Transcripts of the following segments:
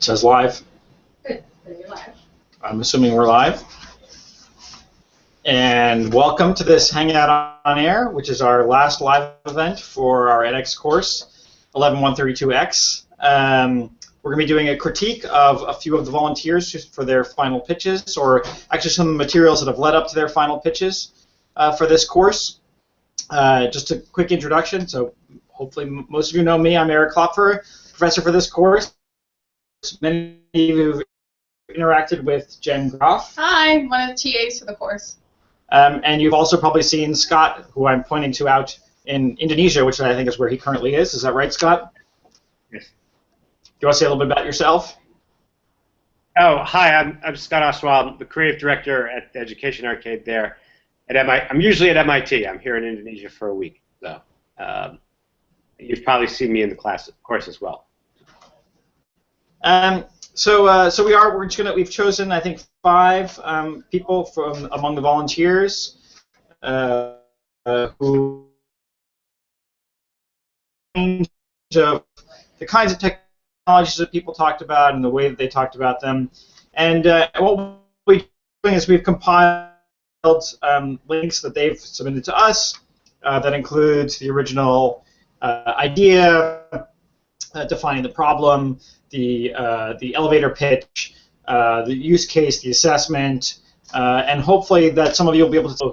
Says live. Good. Then you're live. I'm assuming we're live. And welcome to this Hangout on Air, which is our last live event for our edX course, 11132X. We're going to be doing a critique of a few of the volunteers just for their final pitches, or actually some of the materials that have led up to their final pitches for this course. Just a quick introduction. So hopefully most of you know me. I'm Professor Klopfer, professor for this course. Many of you have interacted with Jen Groff. Hi, one of the TAs for the course. And you've also probably seen Scott, who I'm pointing to out in Indonesia, which I think is where he currently is. Is that right, Scott? Yes. Do you want to say a little bit about yourself? Oh, hi, I'm Scott Oswald. I'm the creative director at the Education Arcade there. I'm usually at MIT. I'm here in Indonesia for a week, so you've probably seen me in the course as well. We've chosen, I think, 5 people from among the volunteers who of the kinds of technologies that people talked about and the way that they talked about them. And what we're doing is we've compiled links that they've submitted to us that includes the original idea, defining the problem, the elevator pitch, the use case, the assessment, and hopefully that some of you will be able to know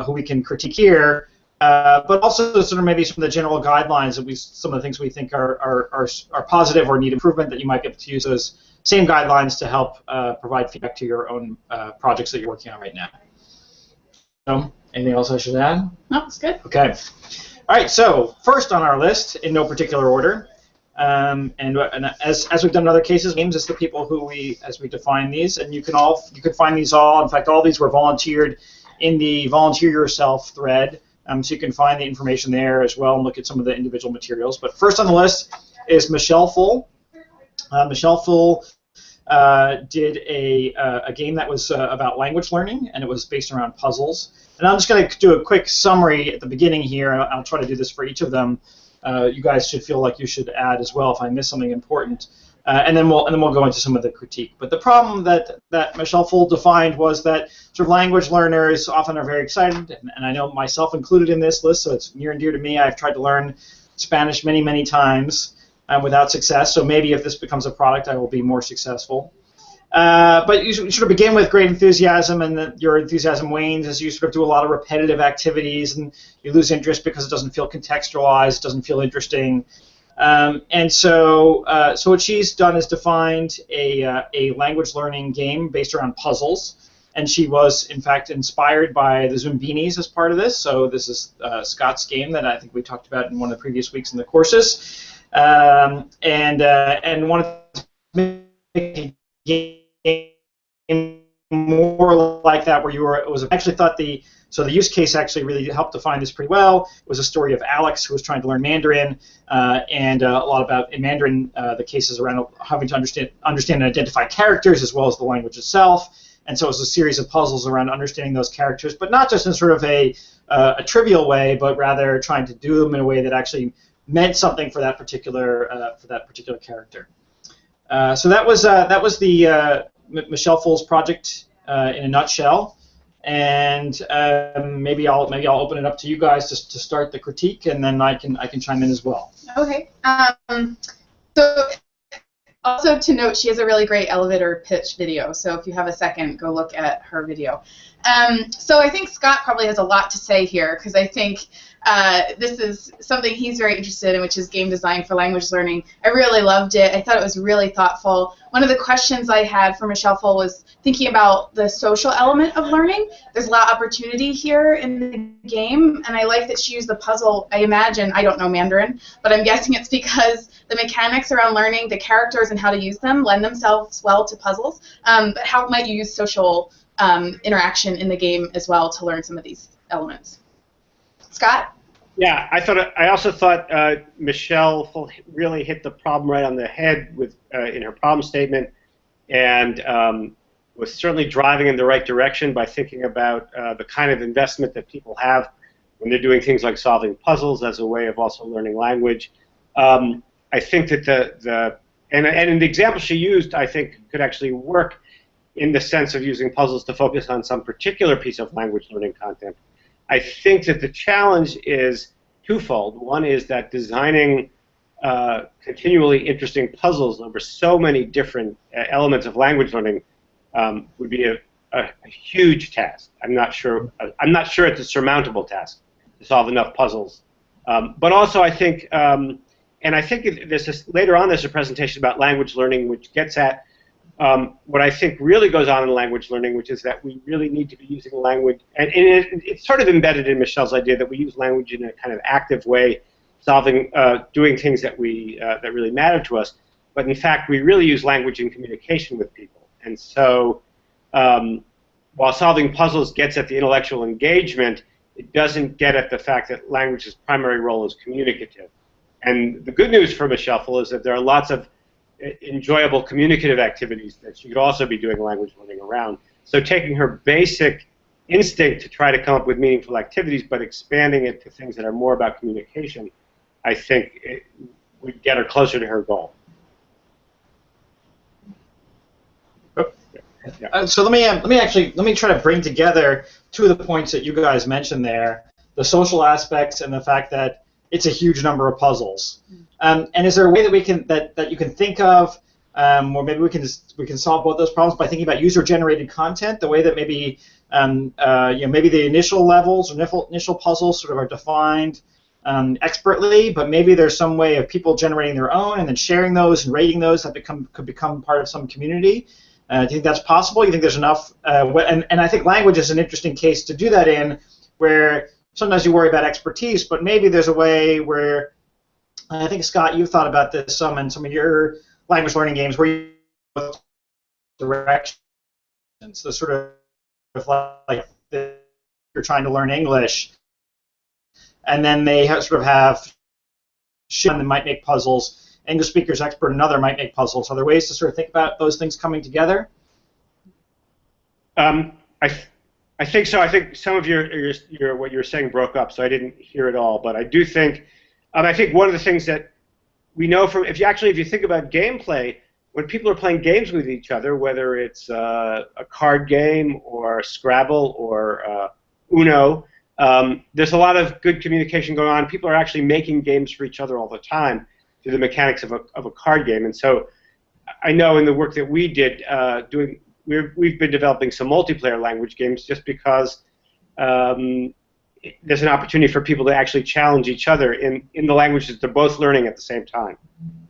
who we can critique here, but also sort of maybe some of the general guidelines that some of the things we think are positive or need improvement that you might be able to use those same guidelines to help provide feedback to your own projects that you're working on right now. So, anything else I should add? No, it's good. Okay. All right. So first on our list, in no particular order. And as we've done in other cases, games is the people who as we define these, and you could find these all. In fact, all these were volunteered in the Volunteer Yourself thread, so you can find the information there as well and look at some of the individual materials. But first on the list is Michelle Full. Michelle Full did a game that was about language learning, and it was based around puzzles. And I'm just going to do a quick summary at the beginning here. I'll try to do this for each of them. You guys should feel like you should add as well if I miss something important, and then we'll go into some of the critique. But the problem that Michelle Full defined was that sort of language learners often are very excited, and I know myself included in this list, so it's near and dear to me. I've tried to learn Spanish many times without success. So maybe if this becomes a product, I will be more successful. But you sort of begin with great enthusiasm, and your enthusiasm wanes as you sort of do a lot of repetitive activities, and you lose interest because it doesn't feel contextualized, doesn't feel interesting. And so what she's done is defined a language learning game based around puzzles, and she was, in fact, inspired by the Zumbinis as part of this. So this is Scott's game that I think we talked about in one of the previous weeks in the courses, and wanted to make a game more like that, where the use case actually really helped define this pretty well. It was a story of Alex, who was trying to learn Mandarin, and a lot about in Mandarin the cases around having to understand and identify characters as well as the language itself. And so it was a series of puzzles around understanding those characters, but not just in sort of a trivial way, but rather trying to do them in a way that actually meant something for that particular character. So that was the Michelle Full's project in a nutshell, and maybe I'll open it up to you guys just to start the critique, and then I can chime in as well. Okay. So also to note, she has a really great elevator pitch video. So if you have a second, go look at her video. So I think Scott probably has a lot to say here, because I think this is something he's very interested in, which is game design for language learning. I really loved it. I thought it was really thoughtful. One of the questions I had for Michelle Full was thinking about the social element of learning. There's a lot of opportunity here in the game, and I like that she used the puzzle. I imagine, I don't know Mandarin, but I'm guessing it's because the mechanics around learning the characters and how to use them lend themselves well to puzzles. But how might you use social interaction in the game as well to learn some of these elements? Scott? Yeah, I also thought Michelle really hit the problem right on the head with in her problem statement, and was certainly driving in the right direction by thinking about the kind of investment that people have when they're doing things like solving puzzles as a way of also learning language. I think that the And the example she used, I think, could actually work in the sense of using puzzles to focus on some particular piece of language learning content. I think that the challenge is twofold. One is that designing continually interesting puzzles over so many different elements of language learning would be a huge task. I'm not sure it's a surmountable task to solve enough puzzles. But also, I think, and I think later on there's a presentation about language learning, which gets at what I think really goes on in language learning, which is that we really need to be using language, and it's sort of embedded in Michelle's idea that we use language in a kind of active way, doing things that really matter to us. But in fact, we really use language in communication with people. And so, while solving puzzles gets at the intellectual engagement, it doesn't get at the fact that language's primary role is communicative. And the good news for Michelle is that there are lots of enjoyable communicative activities that she could also be doing language learning around. So taking her basic instinct to try to come up with meaningful activities, but expanding it to things that are more about communication, I think it would get her closer to her goal. So let me try to bring together two of the points that you guys mentioned there: the social aspects and the fact that it's a huge number of puzzles. And is there a way that we can that you can think of, or maybe we can solve both those problems by thinking about user-generated content, the way that maybe maybe the initial levels or initial puzzles sort of are defined expertly, but maybe there's some way of people generating their own and then sharing those and rating those that could become part of some community. Do you think that's possible? You think there's enough? And I think language is an interesting case to do that in, where sometimes you worry about expertise, but maybe there's a way where, I think, Scott, you've thought about this some in some of your language learning games where you directions, the sort of like you're trying to learn English, and then they sort of have one that might make puzzles. English speakers expert, another might make puzzles. Are there ways to sort of think about those things coming together? I think so. I think some of your what you were saying broke up, so I didn't hear it all. But I do think, I think one of the things that we know from, if you think about gameplay, when people are playing games with each other, whether it's a card game or Scrabble or Uno, there's a lot of good communication going on. People are actually making games for each other all the time through the mechanics of a card game. And so I know in the work that we did we've been developing some multiplayer language games just because there's an opportunity for people to actually challenge each other in the languages they're both learning at the same time.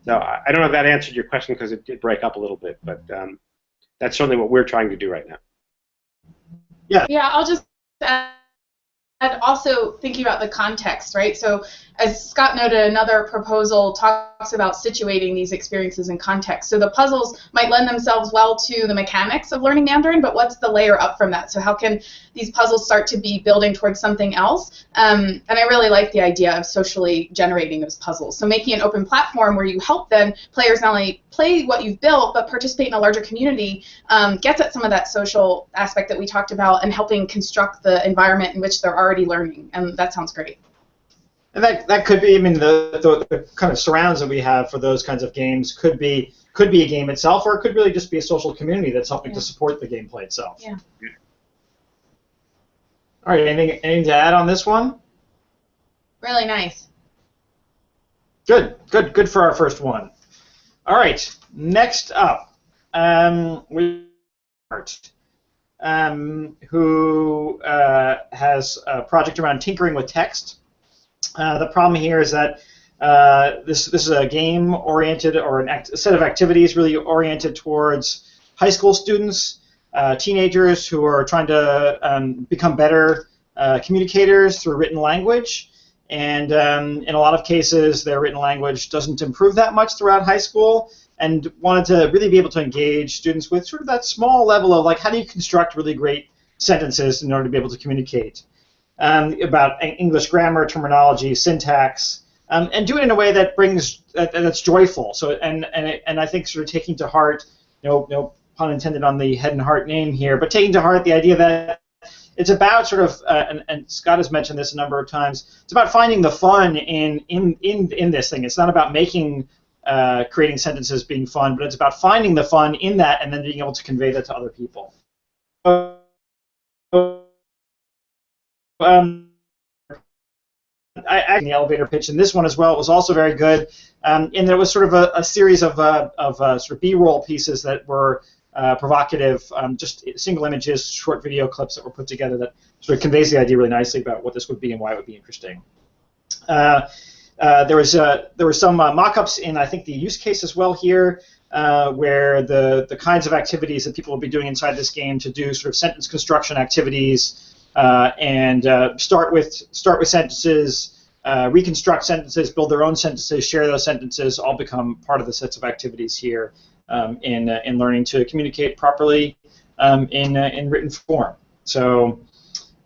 So I don't know if that answered your question because it did break up a little bit, but that's certainly what we're trying to do right now. Yeah. Yeah, I'll just add, also thinking about the context, right? So as Scott noted, another proposal talks about situating these experiences in context. So the puzzles might lend themselves well to the mechanics of learning Mandarin, but what's the layer up from that? So how can these puzzles start to be building towards something else? And I really like the idea of socially generating those puzzles. So making an open platform where you help then players not only play what you've built, but participate in a larger community, gets at some of that social aspect that we talked about and helping construct the environment in which they're already learning. And that sounds great. And that could be, I mean, the kind of surrounds that we have for those kinds of games could be a game itself, or it could really just be a social community that's helping to support the gameplay itself. Yeah. All right, anything to add on this one? Really nice. Good for our first one. All right, next up, we who has a project around tinkering with text. The problem here is that this is a game-oriented, or a set of activities really oriented towards high school students, teenagers who are trying to become better communicators through written language. And in a lot of cases, their written language doesn't improve that much throughout high school, and wanted to really be able to engage students with sort of that small level of, like, how do you construct really great sentences in order to be able to communicate about English grammar, terminology, syntax, and do it in a way that that's joyful. So and I think sort of taking to heart, no pun intended on the head and heart name here, but taking to heart the idea that it's about sort of, and Scott has mentioned this a number of times, it's about finding the fun in this thing. It's not about making creating sentences being fun, but it's about finding the fun in that and then being able to convey that to other people. I the elevator pitch in this one as well. It was also very good, and there was sort of a series of sort of B-roll pieces that were provocative, just single images, short video clips that were put together that sort of conveys the idea really nicely about what this would be and why it would be interesting. There were some mock-ups in, I think, the use case as well here, where the kinds of activities that people will be doing inside this game to do sort of sentence construction activities, and start with sentences, reconstruct sentences, build their own sentences, share those sentences, all become part of the sets of activities here in learning to communicate properly in written form. So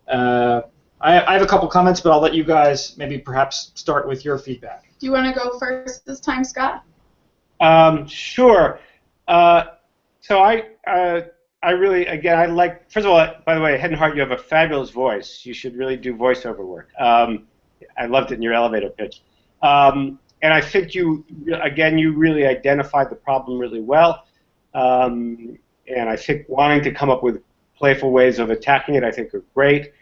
I have a couple comments, but I'll let you guys maybe perhaps start with your feedback. Do you want to go first this time, Scott? Sure. So I really, again, I like, first of all, by the way, Head and Heart, you have a fabulous voice. You should really do voiceover work. I loved it in your elevator pitch. And I think you really identified the problem really well. And I think wanting to come up with playful ways of attacking it, I think, are great.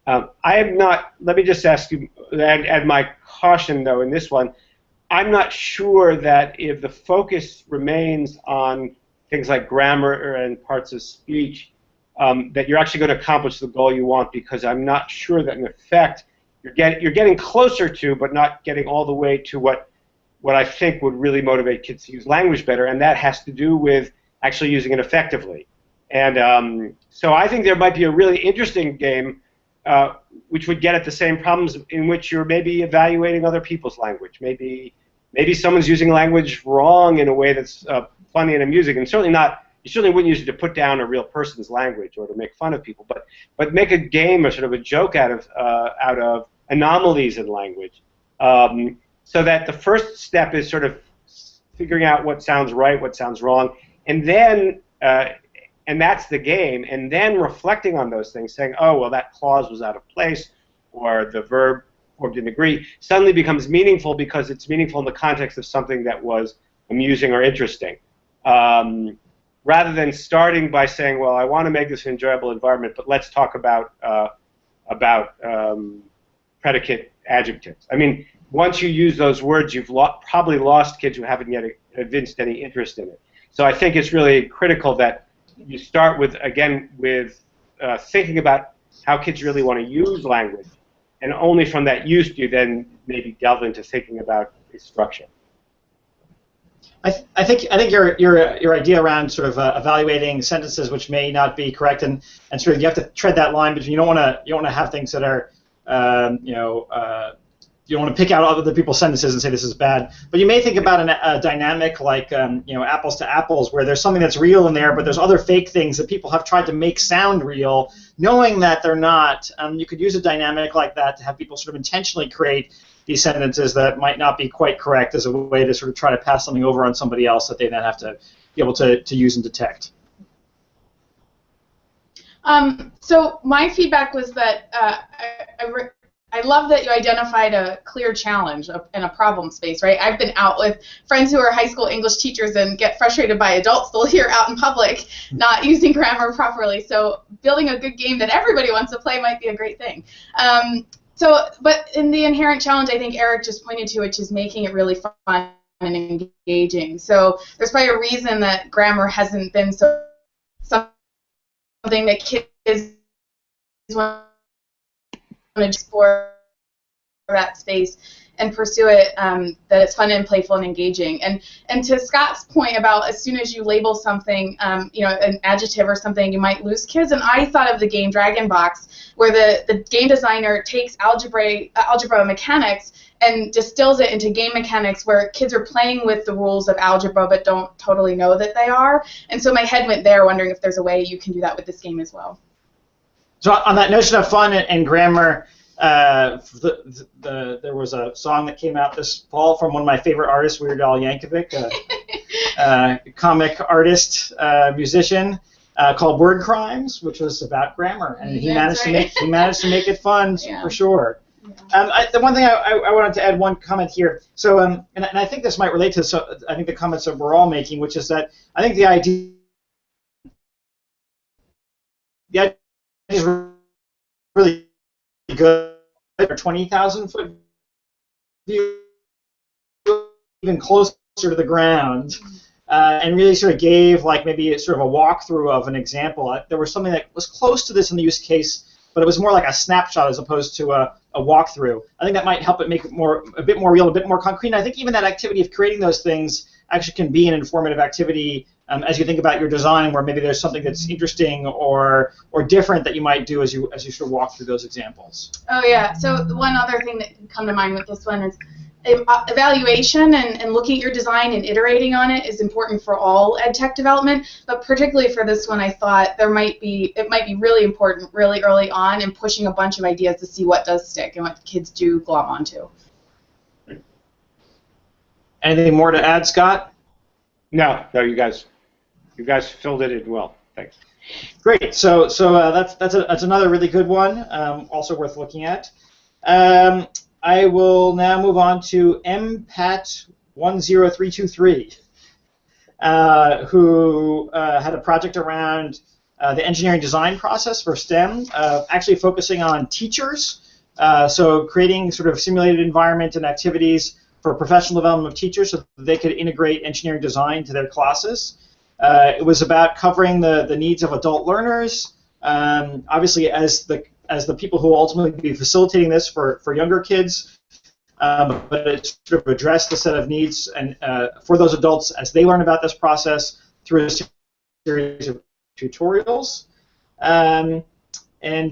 I am not, let me just ask you, add my caution, though, in this one. I'm not sure that if the focus remains on things like grammar and parts of speech, that you're actually going to accomplish the goal you want, because I'm not sure that, in effect, you're getting closer to, but not getting all the way to what I think would really motivate kids to use language better, and that has to do with actually using it effectively. And so I think there might be a really interesting game which would get at the same problems in which you're maybe evaluating other people's language. Maybe someone's using language wrong in a way that's funny and amusing, and certainly not. You certainly wouldn't use it to put down a real person's language or to make fun of people, but make a game or sort of a joke out of anomalies in language, so that the first step is sort of figuring out what sounds right, what sounds wrong, and then and that's the game, and then reflecting on those things, saying, oh, well, that clause was out of place, or the verb form didn't agree, suddenly becomes meaningful because it's meaningful in the context of something that was amusing or interesting. Rather than starting by saying, well, I want to make this an enjoyable environment, but let's talk about predicate adjectives. I mean, once you use those words, you've probably lost kids who haven't yet evinced any interest in it. So I think it's really critical that you start with, again, with thinking about how kids really want to use language, and only from that use do you then maybe delve into thinking about its structure. I think your idea around sort of evaluating sentences which may not be correct, and sort of you have to tread that line between you don't want to have things that are you don't want to pick out other people's sentences and say this is bad, but you may think about a dynamic like apples to apples, where there's something that's real in there, but there's other fake things that people have tried to make sound real, knowing that they're not. You could use a dynamic like that to have people sort of intentionally create these sentences that might not be quite correct as a way to sort of try to pass something over on somebody else that they then have to be able to use and detect. So my feedback was that I love that you identified a clear challenge and a problem space, right? I've been out with friends who are high school English teachers and get frustrated by adults they'll hear out in public not using grammar properly. So building a good game that everybody wants to play might be a great thing. But in the inherent challenge, I think Eric just pointed to, which is making it really fun and engaging. So there's probably a reason that grammar hasn't been something that kids want to explore that space and pursue it, that it's fun and playful and engaging. And to Scott's point about as soon as you label something, an adjective or something, you might lose kids. And I thought of the game Dragon Box, where the game designer takes algebra mechanics and distills it into game mechanics where kids are playing with the rules of algebra but don't totally know that they are. And so my head went there, wondering if there's a way you can do that with this game as well. So on that notion of fun and grammar, there was a song that came out this fall from one of my favorite artists, Weird Al Yankovic, a comic artist, musician, called Word Crimes, which was about grammar, and he managed to make it fun for sure. The one thing I wanted to add one comment here. So, and I think this might relate to I think the comments that we're all making, which is that I think the idea is really good. 20,000-foot view, even closer to the ground, and really sort of gave like maybe sort of a walkthrough of an example. There was something that was close to this in the use case, but it was more like a snapshot as opposed to a walkthrough. I think that might help it make it a bit more real, a bit more concrete. And I think even that activity of creating those things actually can be an informative activity as you think about your design, where maybe there's something that's interesting or different that you might do as you sort of walk through those examples. Oh yeah. So one other thing that can come to mind with this one is evaluation and looking at your design and iterating on it is important for all ed tech development, but particularly for this one, I thought it might be really important really early on in pushing a bunch of ideas to see what does stick and what kids do glom onto. Anything more to add, Scott? No, you guys filled it in well. Thanks. Great. So that's another really good one, also worth looking at. I will now move on to MPAT10323, who had a project around the engineering design process for STEM, actually focusing on teachers, so creating sort of simulated environment and activities for professional development of teachers so that they could integrate engineering design to their classes. It was about covering the needs of adult learners, obviously as the people who will ultimately be facilitating this for younger kids, but it sort of addressed a set of needs and for those adults as they learn about this process through a series of tutorials. And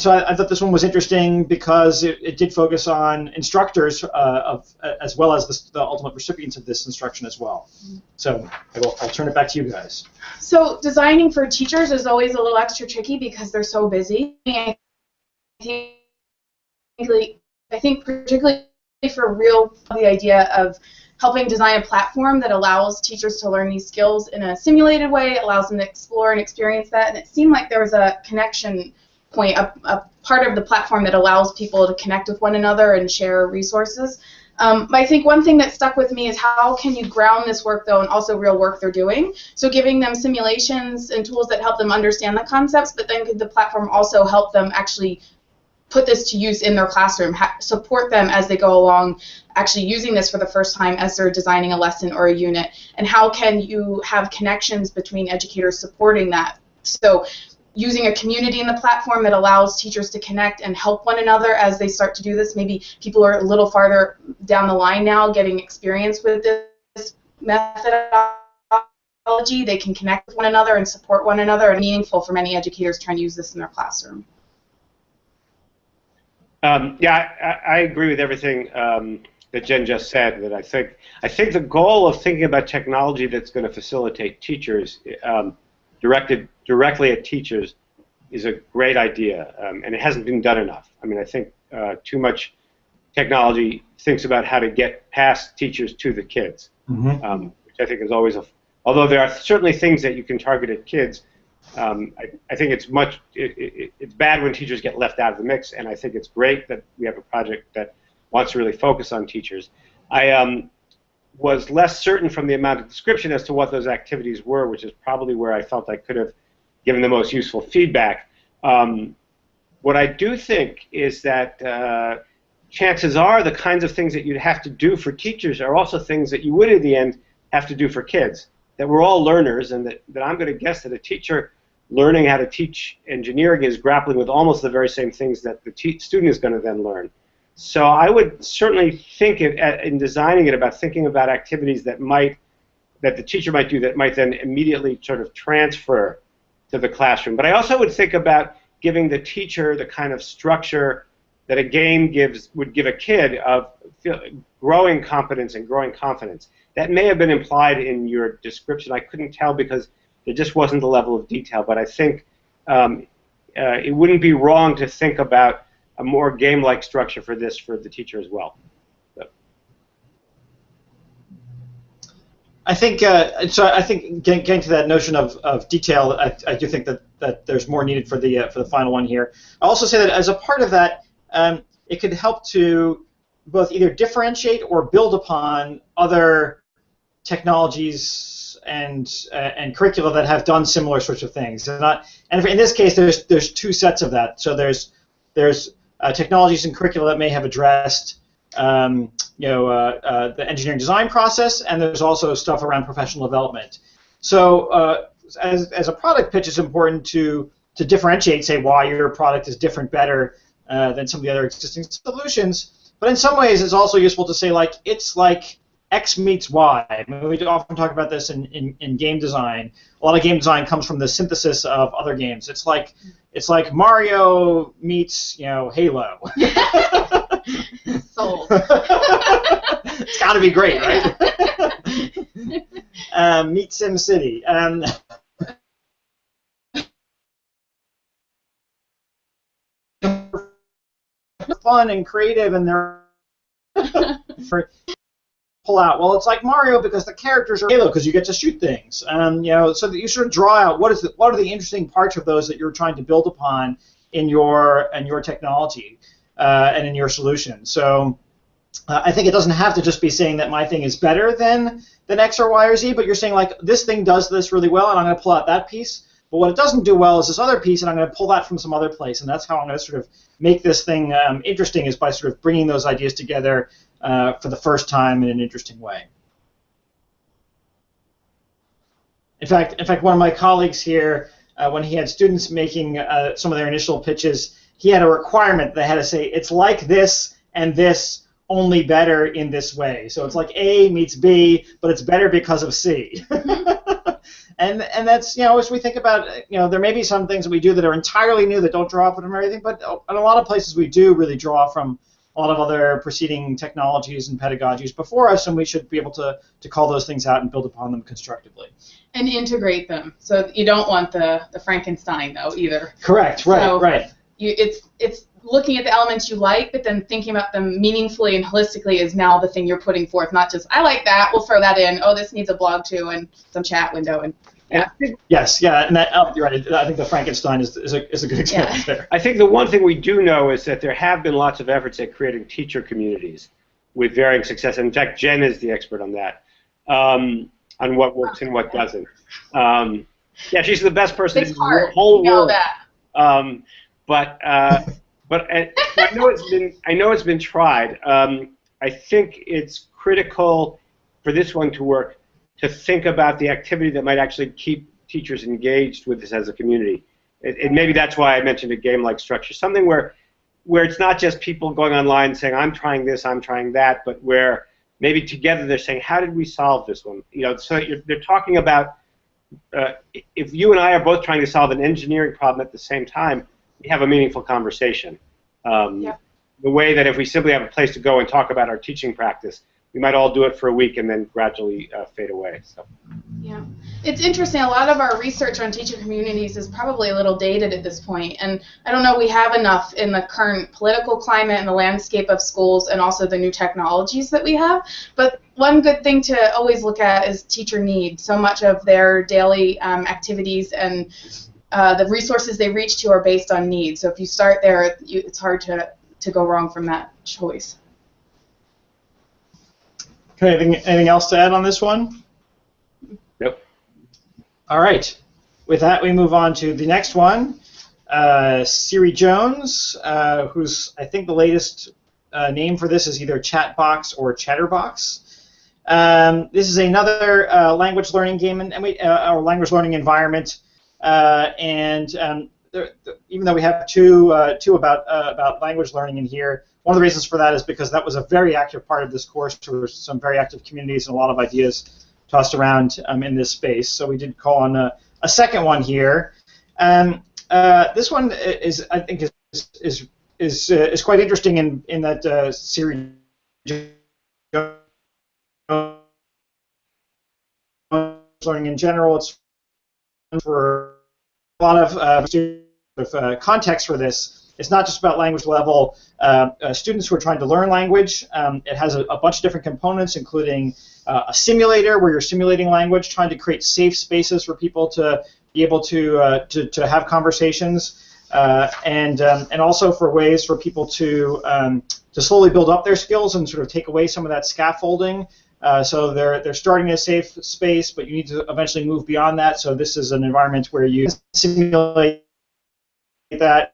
so I thought this one was interesting because it did focus on instructors as well as the ultimate recipients of this instruction as well. So I'll turn it back to you guys. So designing for teachers is always a little extra tricky because they're so busy. I think particularly for real, the idea of helping design a platform that allows teachers to learn these skills in a simulated way, allows them to explore and experience that, and it seemed like there was a connection point, a part of the platform that allows people to connect with one another and share resources. But I think one thing that stuck with me is how can you ground this work, though, and also real work they're doing? So giving them simulations and tools that help them understand the concepts, but then could the platform also help them actually put this to use in their classroom, support them as they go along, actually using this for the first time as they're designing a lesson or a unit, and how can you have connections between educators supporting that? So using a community in the platform that allows teachers to connect and help one another as they start to do this. Maybe people are a little farther down the line now getting experience with this methodology. They can connect with one another and support one another, and meaningful for many educators trying to use this in their classroom. Yeah, I agree with everything that Jen just said. That I think the goal of thinking about technology that's going to facilitate teachers, directed directly at teachers, is a great idea, and it hasn't been done enough. I mean, I think too much technology thinks about how to get past teachers to the kids, which I think is always although there are certainly things that you can target at kids. I think it's bad when teachers get left out of the mix, and I think it's great that we have a project that wants to really focus on teachers. I was less certain from the amount of description as to what those activities were, which is probably where I felt I could have given the most useful feedback. What I do think is that chances are the kinds of things that you'd have to do for teachers are also things that you would, in the end, have to do for kids. That we're all learners, and that I'm going to guess that a teacher learning how to teach engineering is grappling with almost the very same things that the student is going to then learn. So I would certainly think in designing it about thinking about activities that the teacher might do that might then immediately sort of transfer to the classroom. But I also would think about giving the teacher the kind of structure that a game would give a kid of growing competence and growing confidence. That may have been implied in your description. I couldn't tell because there just wasn't the level of detail. But I think it wouldn't be wrong to think about a more game-like structure for this for the teacher as well. So. I think so. I think getting to that notion of detail, I do think that there's more needed for the final one here. I'll also say that as a part of that, it could help to both either differentiate or build upon other technologies and curricula that have done similar sorts of things. And in this case, there's two sets of that. So there's technologies and curricula that may have addressed the engineering design process, and there's also stuff around professional development. So as a product pitch, it's important to differentiate, say, why your product is different, better than some of the other existing solutions. But in some ways, it's also useful to say, like, it's like X meets Y. I mean, we often talk about this in game design. A lot of game design comes from the synthesis of other games. It's like Mario meets, Halo. Sold. It's got to be great, right? Meet SimCity. Fun and creative, and they're pull out. Well, it's like Mario because the characters are Halo because you get to shoot things. So that you sort of draw out what are the interesting parts of those that you're trying to build upon in your technology and in your solution. So I think it doesn't have to just be saying that my thing is better than X or Y or Z, but you're saying, like, this thing does this really well, and I'm going to pull out that piece. But what it doesn't do well is this other piece, and I'm going to pull that from some other place. And that's how I'm going to sort of make this thing interesting, is by sort of bringing those ideas together for the first time in an interesting way. In fact, one of my colleagues here, when he had students making some of their initial pitches, he had a requirement. They had to say, it's like this and this, only better in this way. So it's like A meets B, but it's better because of C. And that's, as we think about, there may be some things that we do that are entirely new that don't draw from everything, but in a lot of places we do really draw from a lot of other preceding technologies and pedagogies before us, and we should be able to call those things out and build upon them constructively. And integrate them. So you don't want the Frankenstein, though, either. Correct, right, so right. It's looking at the elements you like, but then thinking about them meaningfully and holistically is now the thing you're putting forth, not just, I like that, we'll throw that in, oh, this needs a blog too, and some chat window, and yeah. Yes, yeah, and that, you're right. I think the Frankenstein is a good example there. I think the one thing we do know is that there have been lots of efforts at creating teacher communities with varying success. And in fact, Jen is the expert on that, on what works and what doesn't. Yeah, she's the best person in the whole world. But I know it's been tried. I think it's critical for this one to work to think about the activity that might actually keep teachers engaged with this as a community. And maybe that's why I mentioned a game-like structure, something where it's not just people going online saying, I'm trying this, I'm trying that, but where maybe together they're saying, how did we solve this one? So they're talking about, if you and I are both trying to solve an engineering problem at the same time, we have a meaningful conversation. The way that if we simply have a place to go and talk about our teaching practice, we might all do it for a week and then gradually fade away. So. Yeah, it's interesting. A lot of our research on teacher communities is probably a little dated at this point, and I don't know we have enough in the current political climate and the landscape of schools and also the new technologies that we have. But one good thing to always look at is teacher need. So much of their daily activities and the resources they reach to are based on need. So if you start there, it's hard to go wrong from that choice. Okay, anything else to add on this one? Nope. All right. With that, we move on to the next one. Siri Jones, who's, I think the latest name for this is either Chatbox or Chatterbox. This is another language learning game or language learning environment. Even though we have two about language learning in here, one of the reasons for that is because that was a very active part of this course. There were some very active communities and a lot of ideas tossed around in this space. So we did call on a second one here. This one is, I think, is quite interesting in that Siri learning in general. It's for a lot of context for this. It's not just about language level students who are trying to learn language. It has a bunch of different components, including a simulator where you're simulating language, trying to create safe spaces for people to be able to have conversations. and also for ways for people to slowly build up their skills and sort of take away some of that scaffolding. So they're starting in a safe space, but you need to eventually move beyond that. So this is an environment where you simulate that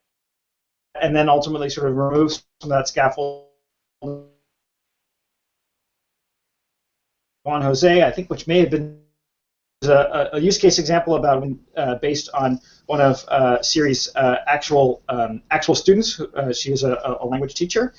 and then ultimately sort of remove some of that scaffolding. Juan Jose, I think, which may have been a use case example about based on one of Siri's actual students. She is a language teacher,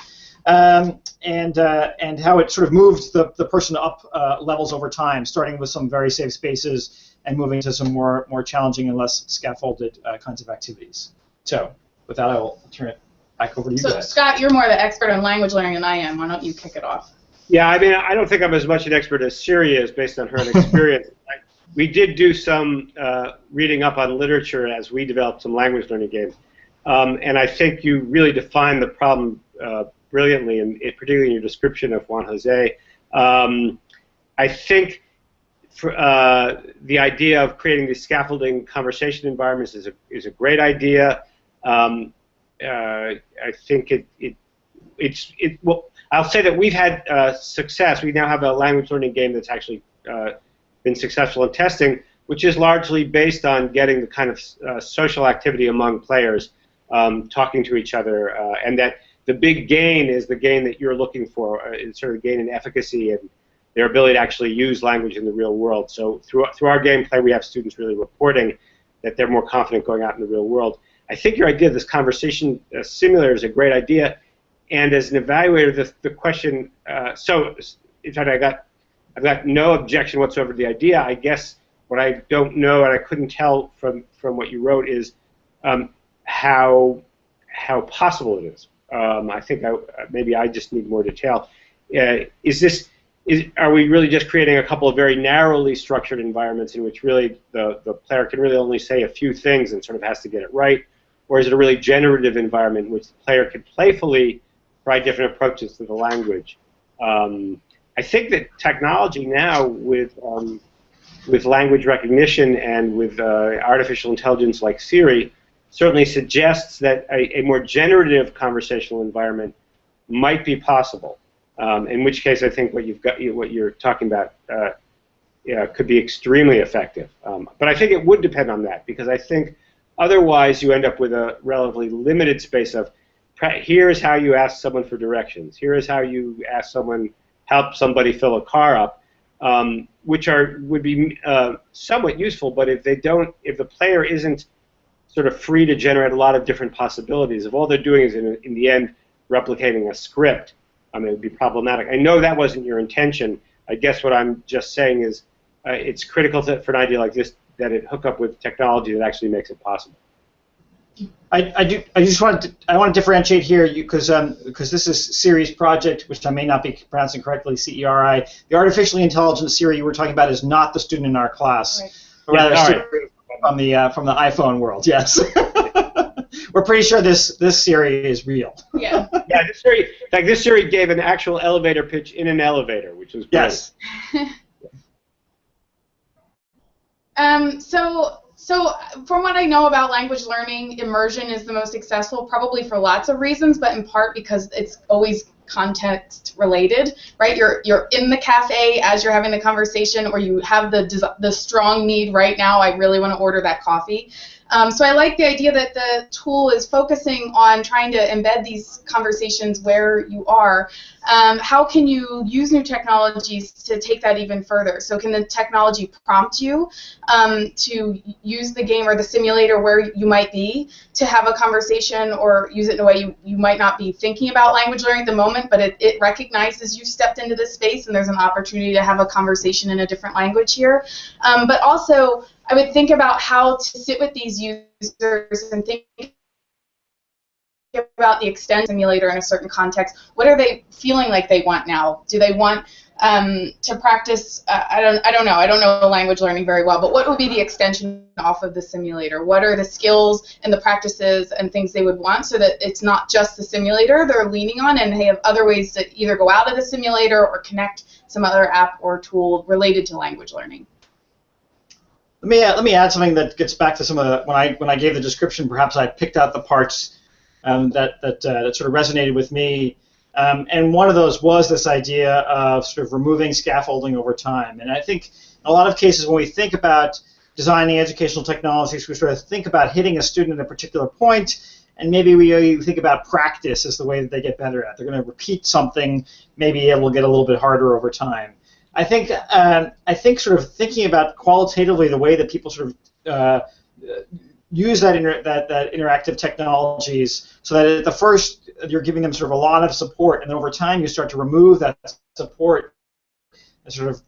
and how it sort of moved the person up levels over time, starting with some very safe spaces and moving to some more challenging and less scaffolded kinds of activities. So with that, I will turn it back over to you guys. So Scott, you're more the expert on language learning than I am. Why don't you kick it off? Yeah, I mean, I don't think I'm as much an expert as Siri is based on her experience. We did do some reading up on literature as we developed some language learning games. And I think you really defined the problem brilliantly, and particularly in your description of Juan Jose. I think for, the idea of creating these scaffolding conversation environments is a great idea. I think well, I'll say that we've had success. We now have a language learning game that's actually been successful in testing, which is largely based on getting the kind of social activity among players, talking to each other, and that the big gain is the gain that you're looking for, is sort of gain in efficacy and their ability to actually use language in the real world. So through our gameplay, we have students really reporting that they're more confident going out in the real world. I think your idea of this conversation simulator is a great idea. And as an evaluator, the question, so in fact, I've got no objection whatsoever to the idea. I guess what I don't know, and I couldn't tell from what you wrote, is how possible it is. I think maybe I just need more detail. Are we really just creating a couple of very narrowly structured environments in which really the player can really only say a few things and sort of has to get it right? Or is it a really generative environment in which the player can playfully try different approaches to the language? I think that technology now, with language recognition and with artificial intelligence like Siri, certainly suggests that a more generative conversational environment might be possible. In which case, I think what you're talking about could be extremely effective. But I think it would depend on that, because I think otherwise you end up with a relatively limited space of here's how you ask someone for directions. Here is how you help somebody fill a car up, which would be somewhat useful. But if the player isn't sort of free to generate a lot of different possibilities, if all they're doing is in the end replicating a script, it would be problematic. I know that wasn't your intention. I guess what I'm just saying is it's critical for an idea like this that it hook up with technology that actually makes it possible. I want to differentiate here because this is Siri's project, which I may not be pronouncing correctly, CERI. The artificially intelligent Siri you were talking about is not the student in our class, right. But rather Siri from the iPhone world. Yes, we're pretty sure this Siri is real. Yeah. Yeah, this Siri gave an actual elevator pitch in an elevator, which was great. Yes. So from what I know about language learning, immersion is the most successful, probably for lots of reasons, but in part because it's always context related, right? You're in the cafe as you're having the conversation, or you have the strong need right now, I really want to order that coffee. So I like the idea that the tool is focusing on trying to embed these conversations where you are. How can you use new technologies to take that even further? So can the technology prompt you to use the game or the simulator where you might be to have a conversation, or use it in a way you might not be thinking about language learning at the moment, but it recognizes you stepped into this space and there's an opportunity to have a conversation in a different language here. But also, I would think about how to sit with these users and think about the extend simulator in a certain context. What are they feeling like they want now? Do they want to practice? I don't know. I don't know language learning very well, but what would be the extension off of the simulator? What are the skills and the practices and things they would want, so that it's not just the simulator they're leaning on, and they have other ways to either go out of the simulator or connect some other app or tool related to language learning? Let me add something that gets back to some of the when I gave the description. Perhaps I picked out the parts that sort of resonated with me. And one of those was this idea of sort of removing scaffolding over time. And I think in a lot of cases when we think about designing educational technologies, we sort of think about hitting a student at a particular point, and maybe we think about practice as the way that they get better at. They're going to repeat something, maybe it will get a little bit harder over time. I think sort of thinking about qualitatively the way that people sort of use that interactive technologies, so that at the first you're giving them sort of a lot of support, and then over time you start to remove that support and sort of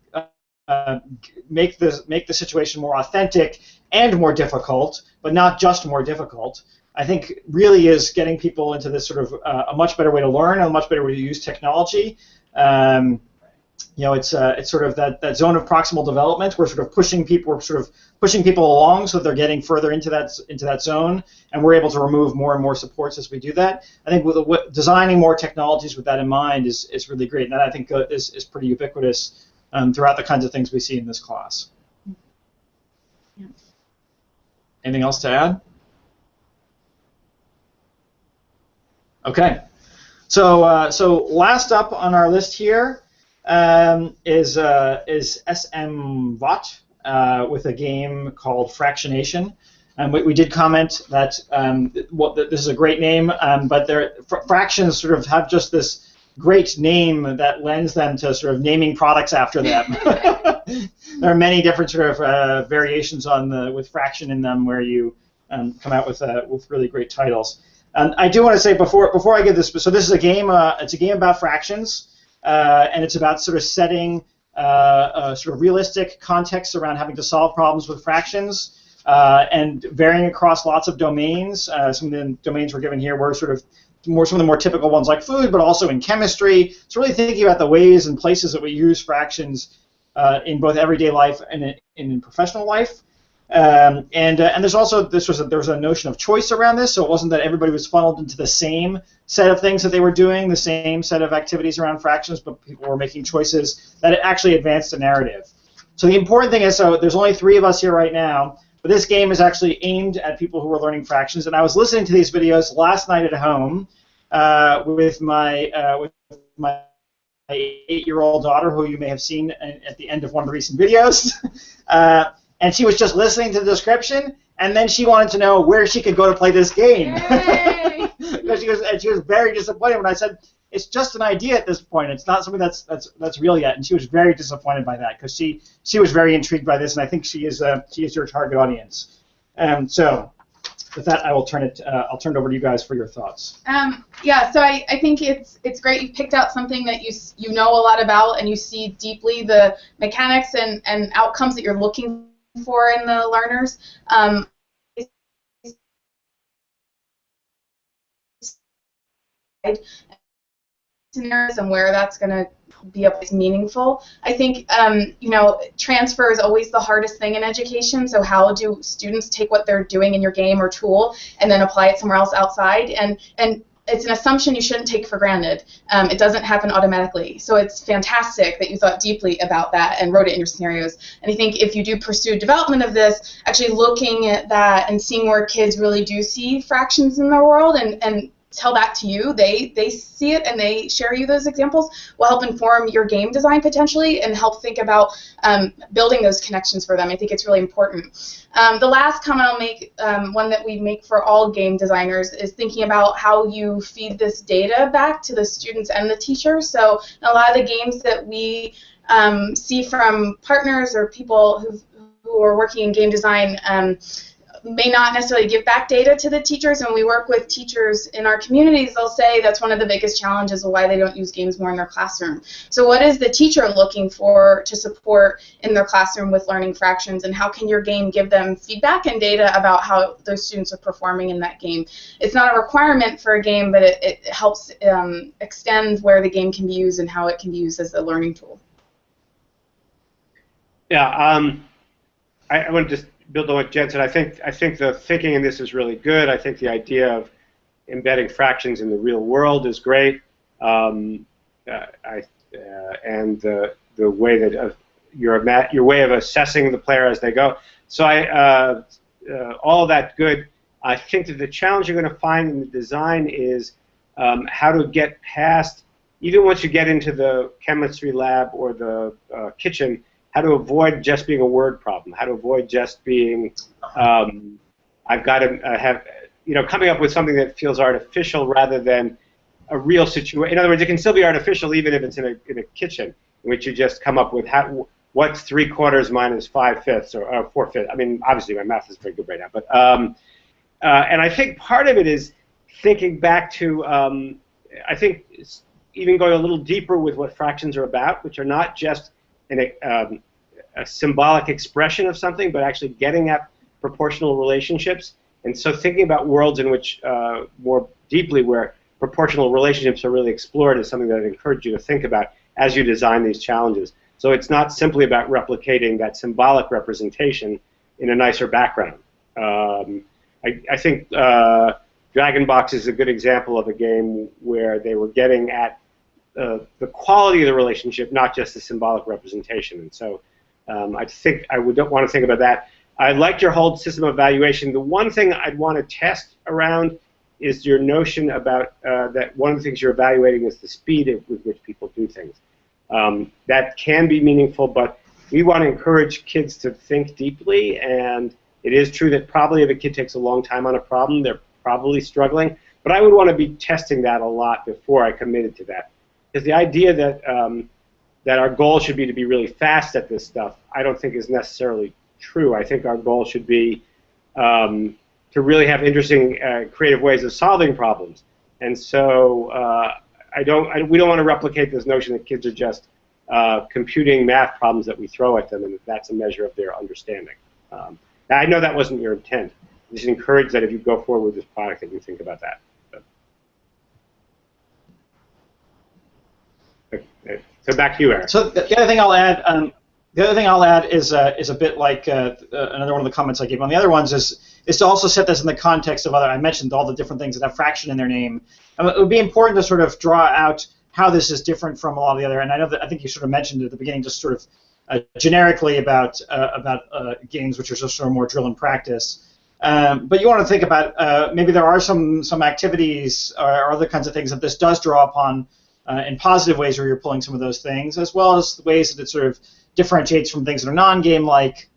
make the situation more authentic and more difficult, but not just more difficult. I think really is getting people into this sort of a much better way to learn, a much better way to use technology. It's sort of that zone of proximal development. We're sort of pushing people along, so they're getting further into that zone, and we're able to remove more and more supports as we do that. I think with designing more technologies with that in mind is really great, and that I think is pretty ubiquitous throughout the kinds of things we see in this class. Yeah. Anything else to add? Okay. So last up on our list here is SMVOT with a game called Fractionation. We did comment that this is a great name, but fractions sort of have just this great name that lends them to sort of naming products after them. There are many different sort of variations with fraction in them where you come out with really great titles. I do want to say before I give this, so this is a game. It's a game about fractions, and it's about sort of setting sort of realistic context around having to solve problems with fractions, and varying across lots of domains. Some of the domains we're given here were sort of some of the more typical ones like food, but also in chemistry. So really thinking about the ways and places that we use fractions in both everyday life and in professional life. And there's also there was a notion of choice around this, so it wasn't that everybody was funneled into the same set of things that they were doing, the same set of activities around fractions, but people were making choices that actually advanced the narrative. So the important thing is, so there's only 3 of us here right now, but this game is actually aimed at people who are learning fractions. And I was listening to these videos last night at home with my 8-year-old daughter, who you may have seen at the end of one of the recent videos. And she was just listening to the description, and then she wanted to know where she could go to play this game. She was very disappointed when I said, it's just an idea at this point. It's not something that's real yet. And she was very disappointed by that, because she was very intrigued by this, and I think she is your target audience. So with that, I'll turn it over to you guys for your thoughts. Yeah, so I think it's great you picked out something that you know a lot about, and you see deeply the mechanics and outcomes that you're looking for in the learners. Scenarios and where that's going to be meaningful. I think transfer is always the hardest thing in education. So how do students take what they're doing in your game or tool and then apply it somewhere else outside? And it's an assumption you shouldn't take for granted. It doesn't happen automatically. So it's fantastic that you thought deeply about that and wrote it in your scenarios. And I think if you do pursue development of this, actually looking at that and seeing where kids really do see fractions in their world and tell that to you, they see it and they share you those examples, will help inform your game design potentially and help think about building those connections for them. I think it's really important. The last comment I'll make, one that we make for all game designers, is thinking about how you feed this data back to the students and the teachers. So a lot of the games that we see from partners or people who are working in game design may not necessarily give back data to the teachers. And we work with teachers in our communities, they'll say that's one of the biggest challenges of why they don't use games more in their classroom. So what is the teacher looking for to support in their classroom with learning fractions, and how can your game give them feedback and data about how those students are performing in that game? It's not a requirement for a game, but it helps extend where the game can be used and how it can be used as a learning tool. Yeah, I want to just build on what Jen said. I think the thinking in this is really good. I think the idea of embedding fractions in the real world is great, and the way that your way of assessing the player as they go. So all of that good. I think that the challenge you're going to find in the design is how to get past, even once you get into the chemistry lab or the kitchen, how to avoid just being a word problem, how to avoid just being, I've got to have, coming up with something that feels artificial rather than a real situation. In other words, it can still be artificial even if it's in a kitchen, in which you just come up with what's 3/4 minus 5/5 or 4/5. I mean, obviously my math is pretty good right now, but and I think part of it is thinking back to, I think even going a little deeper with what fractions are about, which are not just a symbolic expression of something, but actually getting at proportional relationships. And so thinking about worlds in which more deeply where proportional relationships are really explored is something that I'd encourage you to think about as you design these challenges. So it's not simply about replicating that symbolic representation in a nicer background. I think Dragon Box is a good example of a game where they were getting at the quality of the relationship, not just the symbolic representation. And so I think I would want to think about that. I liked your whole system of evaluation. The one thing I'd want to test around is your notion about that one of the things you're evaluating is the speed with which people do things. That can be meaningful, but we want to encourage kids to think deeply, and it is true that probably if a kid takes a long time on a problem, they're probably struggling, but I would want to be testing that a lot before I committed to that. Because the idea that, that our goal should be to be really fast at this stuff, I don't think is necessarily true. I think our goal should be to really have interesting, creative ways of solving problems. And so we don't want to replicate this notion that kids are just computing math problems that we throw at them and that that's a measure of their understanding. I know that wasn't your intent. Just encourage that if you go forward with this product that you think about that. So back to you, Eric. So the other thing I'll add, is a bit like another one of the comments I gave on the other ones is to also set this in the context of I mentioned all the different things that have fraction in their name. It would be important to sort of draw out how this is different from a lot of the other. And I think you sort of mentioned at the beginning, just sort of generically about games which are just sort of more drill and practice. But you want to think about maybe there are some activities or other kinds of things that this does draw upon in positive ways where you're pulling some of those things, as well as the ways that it sort of differentiates from things that are non-game-like.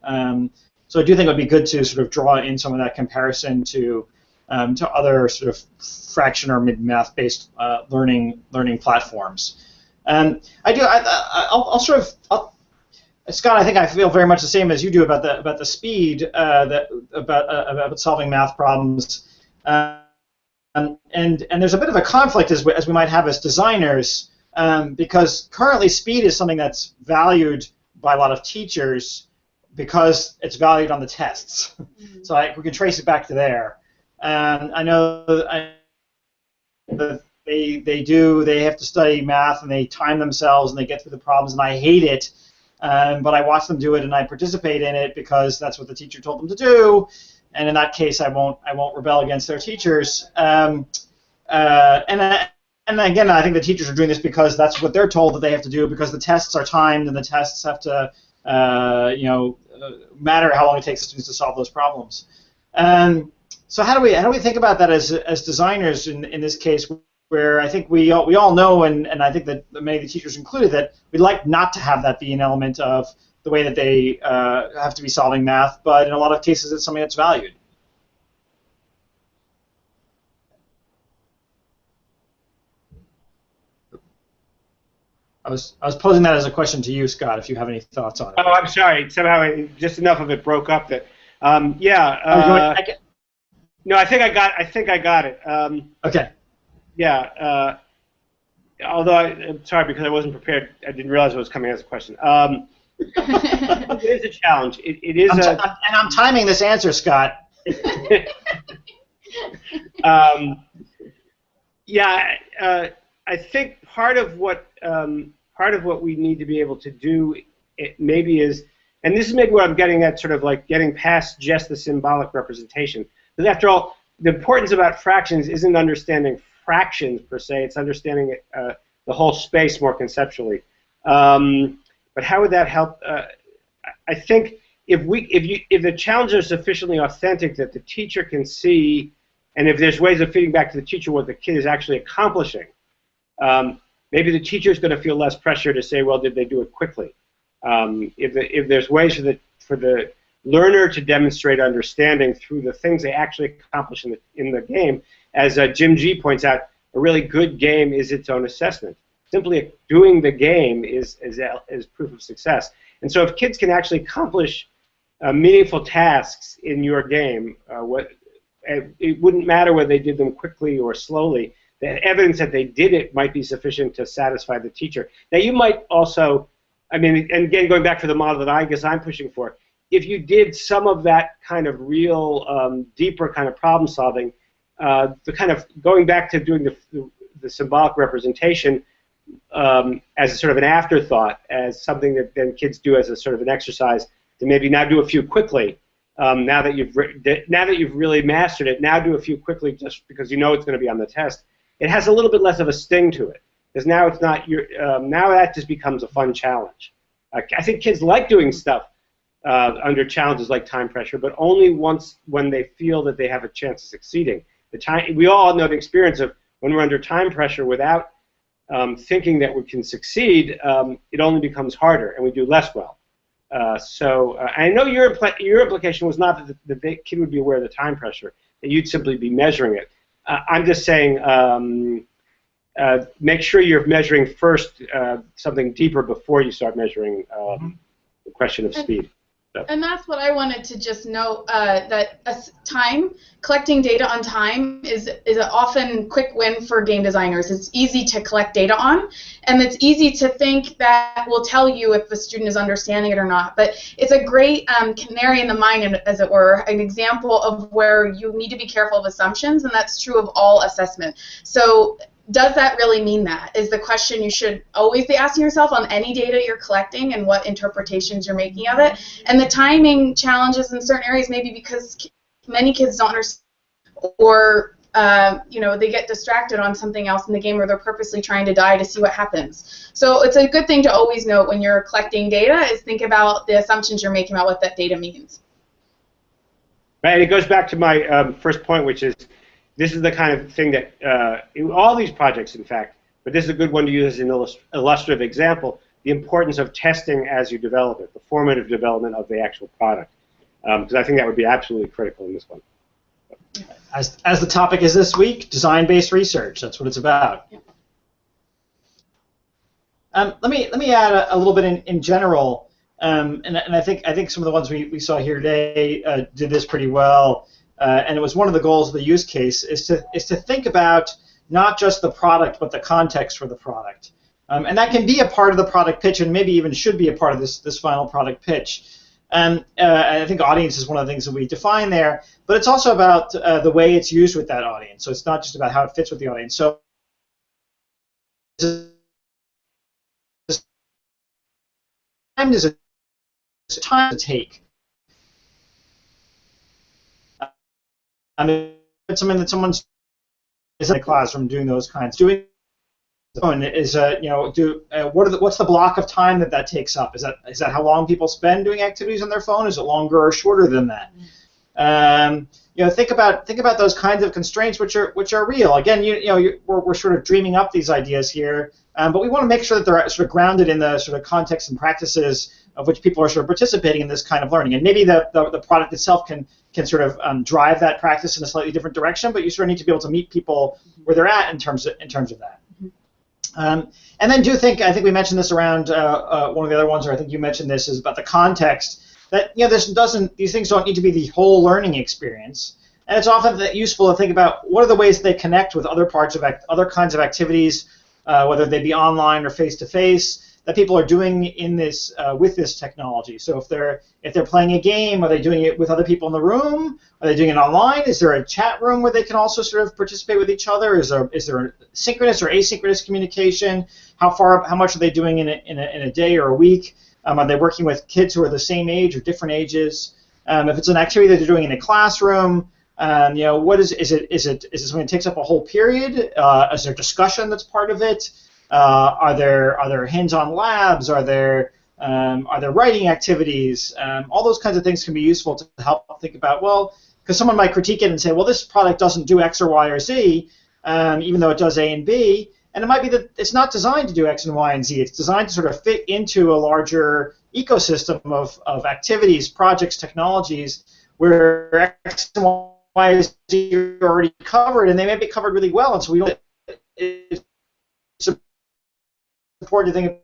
So I do think it would be good to sort of draw in some of that comparison to other sort of fraction or math-based learning platforms. Scott, I think I feel very much the same as you do about the speed about solving math problems. And there's a bit of a conflict as we might have as designers, because currently speed is something that's valued by a lot of teachers because it's valued on the tests. Mm-hmm. So we can trace it back to there. I know that they have to study math and they time themselves and they get through the problems, and I hate it. But I watch them do it and I participate in it because that's what the teacher told them to do. And in that case, I won't rebel against their teachers. And again, I think the teachers are doing this because that's what they're told that they have to do, because the tests are timed and the tests have to, matter how long it takes the students to solve those problems. So how do we think about that as designers in this case, where I think we all know, and I think that many of the teachers included, that we'd like not to have that be an element of the way that they have to be solving math, but in a lot of cases it's something that's valued. I was posing that as a question to you, Scott, if you have any thoughts on it. Oh, I'm sorry. Somehow just enough of it broke up that. No, I think I got it. Okay. Yeah. Although I'm sorry because I wasn't prepared. I didn't realize it was coming as a question. It is a challenge. It is and I'm timing this answer, Scott. I think part of what we need to be able to do maybe is, and this is maybe what I'm getting at, sort of like getting past just the symbolic representation. Because after all, the importance about fractions isn't understanding fractions per se; it's understanding the whole space more conceptually. But how would that help? I think if the challenges are sufficiently authentic that the teacher can see, and if there's ways of feeding back to the teacher what the kid is actually accomplishing, maybe the teacher is going to feel less pressure to say, well, did they do it quickly? If there's ways for the learner to demonstrate understanding through the things they actually accomplish in the game, as Jim G points out, a really good game is its own assessment. Simply doing the game is proof of success. And so if kids can actually accomplish meaningful tasks in your game, it wouldn't matter whether they did them quickly or slowly. The evidence that they did it might be sufficient to satisfy the teacher. Now you might also, I mean, and again, going back to the model that I guess I'm pushing for, if you did some of that kind of real, deeper kind of problem solving, the kind of going back to doing the symbolic representation as a sort of an afterthought, as something that then kids do as a sort of an exercise to maybe now do a few quickly. Now that you've really mastered it, now do a few quickly just because you know it's going to be on the test. It has a little bit less of a sting to it because now it's not now that just becomes a fun challenge. I think kids like doing stuff under challenges like time pressure, but only when they feel that they have a chance of succeeding. We all know the experience of when we're under time pressure without thinking that we can succeed, it only becomes harder and we do less well. So I know your implication was not that the kid would be aware of the time pressure, that you'd simply be measuring it. I'm just saying make sure you're measuring first something deeper before you start measuring the question of speed. So. And that's what I wanted to just note, that collecting data on time is an often quick win for game designers. It's easy to collect data on, and it's easy to think that will tell you if the student is understanding it or not. But it's a great canary in the mine, as it were, an example of where you need to be careful of assumptions, and that's true of all assessment. So does that really mean that? Is the question you should always be asking yourself on any data you're collecting and what interpretations you're making of it. And the timing challenges in certain areas maybe because many kids don't understand, or they get distracted on something else in the game, or they're purposely trying to die to see what happens. So it's a good thing to always note when you're collecting data is think about the assumptions you're making about what that data means. Right, and it goes back to my first point, which is this is the kind of thing that, in all these projects, in fact, but this is a good one to use as an illustrative example, the importance of testing as you develop it, the formative development of the actual product. Because I think that would be absolutely critical in this one. As the topic is this week, design-based research. That's what it's about. Yeah. Let me add a little bit in general, and I think some of the ones we saw here today did this pretty well. And it was one of the goals of the use case is to think about not just the product but the context for the product, and that can be a part of the product pitch and maybe even should be a part of this final product pitch. And I think audience is one of the things that we define there, but it's also about the way it's used with that audience. So it's not just about how it fits with the audience. So time does it time to take? I mean, it's something that someone's is in a classroom doing those kinds. Doing is what's the block of time that takes up? Is that how long people spend doing activities on their phone? Is it longer or shorter than that? Think about those kinds of constraints which are real. Again, we're sort of dreaming up these ideas here, but we want to make sure that they're sort of grounded in the sort of context and practices of which people are sort of participating in this kind of learning. And maybe the product itself can sort of drive that practice in a slightly different direction, but you sort of need to be able to meet people where they're at in terms of that. And then I think we mentioned this around one of the other ones, or I think you mentioned this, is about the context. That these things don't need to be the whole learning experience, and it's often useful to think about what are the ways they connect with other parts of other kinds of activities, whether they be online or face-to-face, that people are doing in this with this technology. So if they're playing a game, are they doing it with other people in the room? Are they doing it online? Is there a chat room where they can also sort of participate with each other? Is there synchronous or asynchronous communication? How much are they doing in a day or a week? Are they working with kids who are the same age or different ages? If it's an activity that they're doing in a classroom, what is it something that takes up a whole period? Is there discussion that's part of it? Are there hands-on labs? Are there Are there writing activities? All those kinds of things can be useful to help think about, well, because someone might critique it and say, well, this product doesn't do X or Y or Z, even though it does A and B. And it might be that it's not designed to do X and Y and Z. It's designed to sort of fit into a larger ecosystem of activities, projects, technologies, where X and Y and Z are already covered, and they may be covered really well. And so we don't. It's important to think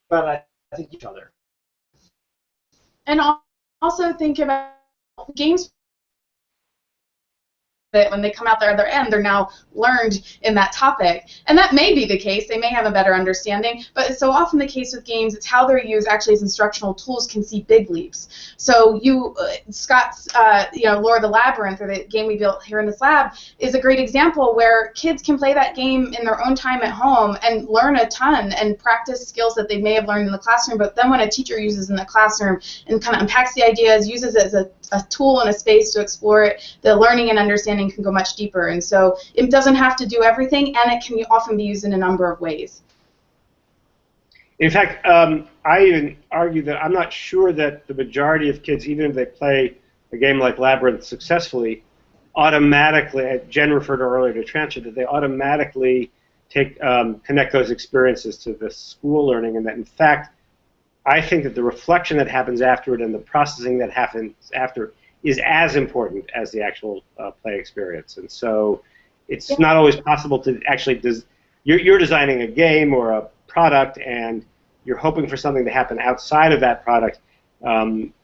about, I think, each other. And also think about games that when they come out the other end, they're now learned in that topic. And that may be the case. They may have a better understanding. But it's so often the case with games, it's how they're used actually as instructional tools can see big leaps. So Scott's Lore of the Labyrinth, or the game we built here in this lab, is a great example where kids can play that game in their own time at home and learn a ton and practice skills that they may have learned in the classroom. But then when a teacher uses in the classroom and kind of unpacks the ideas, uses it as a tool and a space to explore it, the learning and understanding can go much deeper. And so it doesn't have to do everything, and it can often be used in a number of ways. In fact, I even argue that I'm not sure that the majority of kids, even if they play a game like Labyrinth successfully, automatically, Jen referred earlier to transfer, that they automatically connect those experiences to the school learning, and that in fact, I think that the reflection that happens after it and the processing that happens after is as important as the actual play experience. And so it's not always possible to actually, you're designing a game or a product and you're hoping for something to happen outside of that product.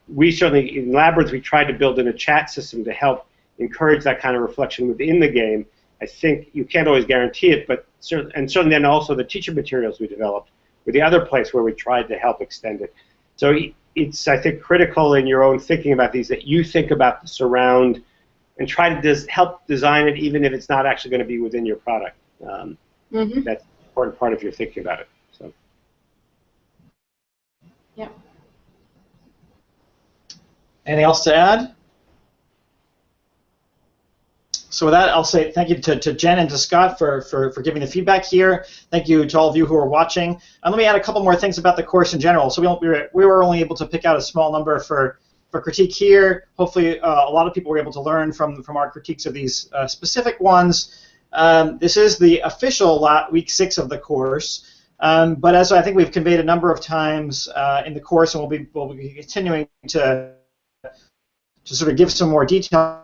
We certainly, in Labyrinth, we tried to build in a chat system to help encourage that kind of reflection within the game. I think you can't always guarantee it, but certainly then also the teacher materials we developed were the other place where we tried to help extend it. So it's, I think, critical in your own thinking about these that you think about the surround and try to help design it even if it's not actually going to be within your product. That's an important part of your thinking about it. So. Yeah. Anything else to add? So with that, I'll say thank you to Jen and to Scott for giving the feedback here. Thank you to all of you who are watching. And let me add a couple more things about the course in general. So we were only able to pick out a small number for critique here. Hopefully a lot of people were able to learn from our critiques of these specific ones. This is the official week 6 of the course. But as I think we've conveyed a number of times in the course, and we'll be continuing to sort of give some more detail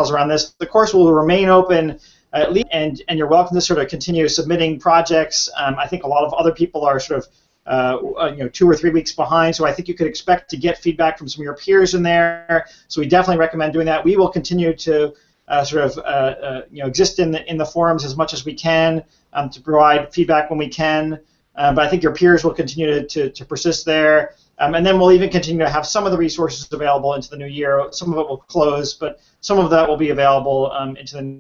around this, the course will remain open at least, and you're welcome to sort of continue submitting projects. I think a lot of other people are sort of 2 or 3 weeks behind, so I think you could expect to get feedback from some of your peers in there. So we definitely recommend doing that. We will continue to exist in the forums as much as we can to provide feedback when we can. But I think your peers will continue to persist there. And then we'll even continue to have some of the resources available into the new year. Some of it will close, but some of that will be available into the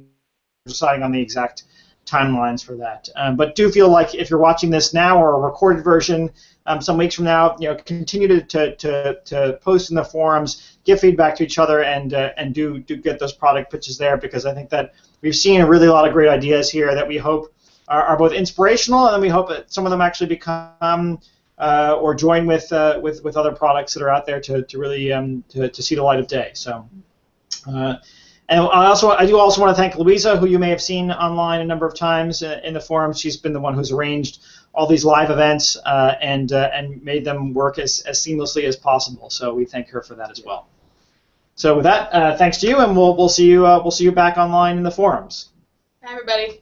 deciding on the exact timelines for that. But do feel like if you're watching this now or a recorded version some weeks from now, continue to post in the forums, give feedback to each other, and do get those product pitches there, because I think that we've seen a lot of great ideas here that we hope are both inspirational, and then we hope that some of them actually become or join with other products that are out there to really to see the light of day. So, and I do also want to thank Louisa, who you may have seen online a number of times in the forum. She's been the one who's arranged all these live events and made them work as seamlessly as possible. So we thank her for that as well. So with that, thanks to you, and we'll see you back online in the forums. Bye, everybody.